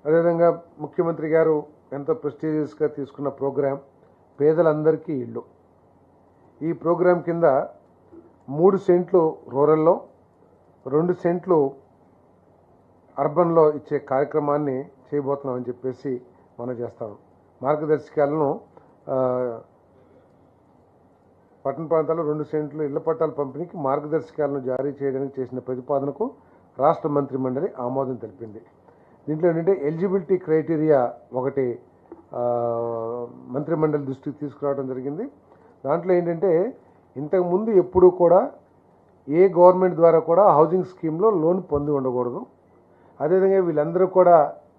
అదేవిధంగా ముఖ్యమంత్రి గారు ఎంతో ప్రెస్టీజియస్గా తీసుకున్న ప్రోగ్రాం పేదలందరికీ ఇళ్ళు. ఈ ప్రోగ్రాం కింద 3 సెంట్లు రూరల్లో, 2 సెంట్లు అర్బన్లో ఇచ్చే కార్యక్రమాన్ని చేయబోతున్నామని చెప్పేసి మనం చేస్తాం. మార్గదర్శకాలను పట్టణ ప్రాంతాల్లో 2 సెంట్లు ఇళ్ల పట్టాల పంపిణీకి మార్గదర్శకాలను జారీ చేయడానికి చేసిన ప్రతిపాదనకు రాష్ట్ర మంత్రి మండలి ఆమోదం తెలిపింది. దీంట్లో ఏంటంటే ఎలిజిబిలిటీ క్రైటీరియా ఒకటి మంత్రి మండలి దృష్టికి తీసుకురావడం జరిగింది. దాంట్లో ఏంటంటే ఇంతకుముందు ఎప్పుడూ కూడా ఏ గవర్నమెంట్ ద్వారా కూడా హౌసింగ్ స్కీమ్లో లోన్ పొంది ఉండకూడదు. అదేవిధంగా వీళ్ళందరూ కూడా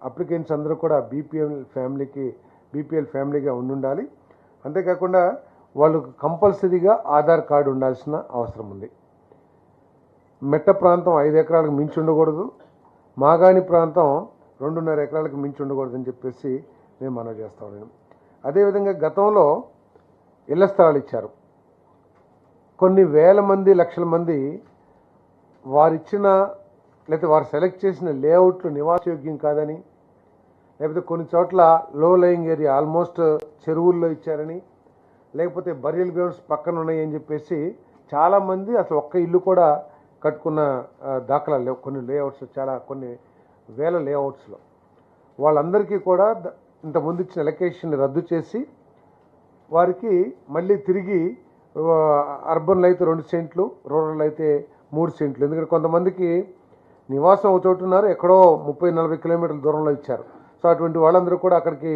అప్లికెంట్స్ అందరూ కూడా బీపీఎల్ ఫ్యామిలీగా ఉండాలి. అంతేకాకుండా వాళ్ళకు కంపల్సరీగా ఆధార్ కార్డు ఉండాల్సిన అవసరం ఉంది. మెట్ట ప్రాంతం 5 ఎకరాలకు మించి ఉండకూడదు, మాగాణి ప్రాంతం 2.5 ఎకరాలకు మించి ఉండకూడదని చెప్పేసి నేను మనవి చేస్తా ఉన్నాను. అదేవిధంగా గతంలో ఇళ్ల స్థలాలు ఇచ్చారు. కొన్ని వేల మంది, లక్షల మంది వారిచ్చిన లేకపోతే వారు సెలెక్ట్ చేసిన లేఅవుట్లు నివాసయోగ్యం కాదని, లేకపోతే కొన్ని చోట్ల లో లయింగ్ ఏరియా ఆల్మోస్ట్ చెరువుల్లో ఇచ్చారని, లేకపోతే బరియల్ గ్రౌండ్స్ పక్కన ఉన్నాయని చెప్పేసి చాలామంది అసలు ఒక్క ఇల్లు కూడా కట్టుకున్న దాఖలాలు లేవు. కొన్ని లేఅవుట్స్, కొన్ని వేల లేఅవుట్స్లో వాళ్ళందరికీ కూడా ఇంతకుముందు ఇచ్చిన ఎలకేషన్ రద్దు చేసి వారికి మళ్ళీ తిరిగి అర్బన్లో అయితే 2 సెంట్లు, రూరల్ అయితే 3 సెంట్లు. ఎందుకంటే కొంతమందికి నివాసం ఒక చోటు ఉన్నారు, ఎక్కడో 30-40 కిలోమీటర్ల దూరంలో ఇచ్చారు. సో అటువంటి వాళ్ళందరూ కూడా అక్కడికి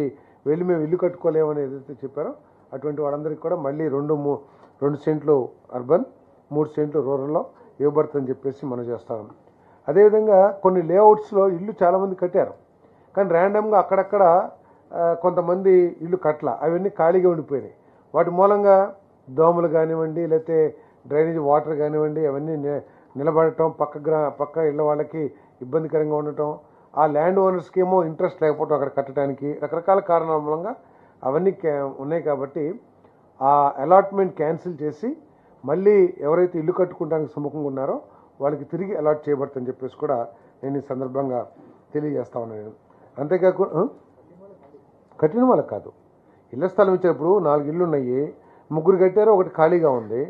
వెళ్ళి మేము ఇల్లు కట్టుకోలేమని ఏదైతే చెప్పారో అటువంటి వాళ్ళందరికీ కూడా మళ్ళీ 2 సెంట్లు అర్బన్, 3 సెంట్లు రూరల్లో ఇవ్వబడుతుందని చెప్పేసి మనం చేస్తాం. అదేవిధంగా కొన్ని లేఅవుట్స్లో ఇల్లు చాలామంది కట్టారు, కానీ ర్యాండమ్గా అక్కడక్కడ కొంతమంది ఇల్లు కట్టల, అవన్నీ ఖాళీగా ఉండిపోయినాయి. వాటి మూలంగా దోమలు కానివ్వండి, లేకపోతే డ్రైనేజ్ వాటర్ కానివ్వండి, అవన్నీ నిలబడటం, పక్క ఇళ్ళ వాళ్ళకి ఇబ్బందికరంగా ఉండటం, ఆ ల్యాండ్ ఓనర్స్కి ఏమో ఇంట్రెస్ట్ లేకపోవడం అక్కడ కట్టడానికి, రకరకాల కారణాల మూలంగా అవన్నీ ఉన్నాయి. కాబట్టి ఆ అలాట్మెంట్ క్యాన్సిల్ చేసి మళ్ళీ ఎవరైతే ఇల్లు కట్టుకోవడానికి సుముఖంగా ఉన్నారో వాళ్ళకి తిరిగి అలాట్ చేయబడుతుందని చెప్పేసి కూడా నేను ఈ సందర్భంగా తెలియజేస్తా ఉన్నాను. అంతేకాకుండా కట్టిన వాళ్ళకి కాదు, ఇళ్ల స్థలం ఇచ్చినప్పుడు 4 ఇళ్ళు ఉన్నాయి, 3 కట్టారు, ఒకటి ఖాళీగా ఉంది.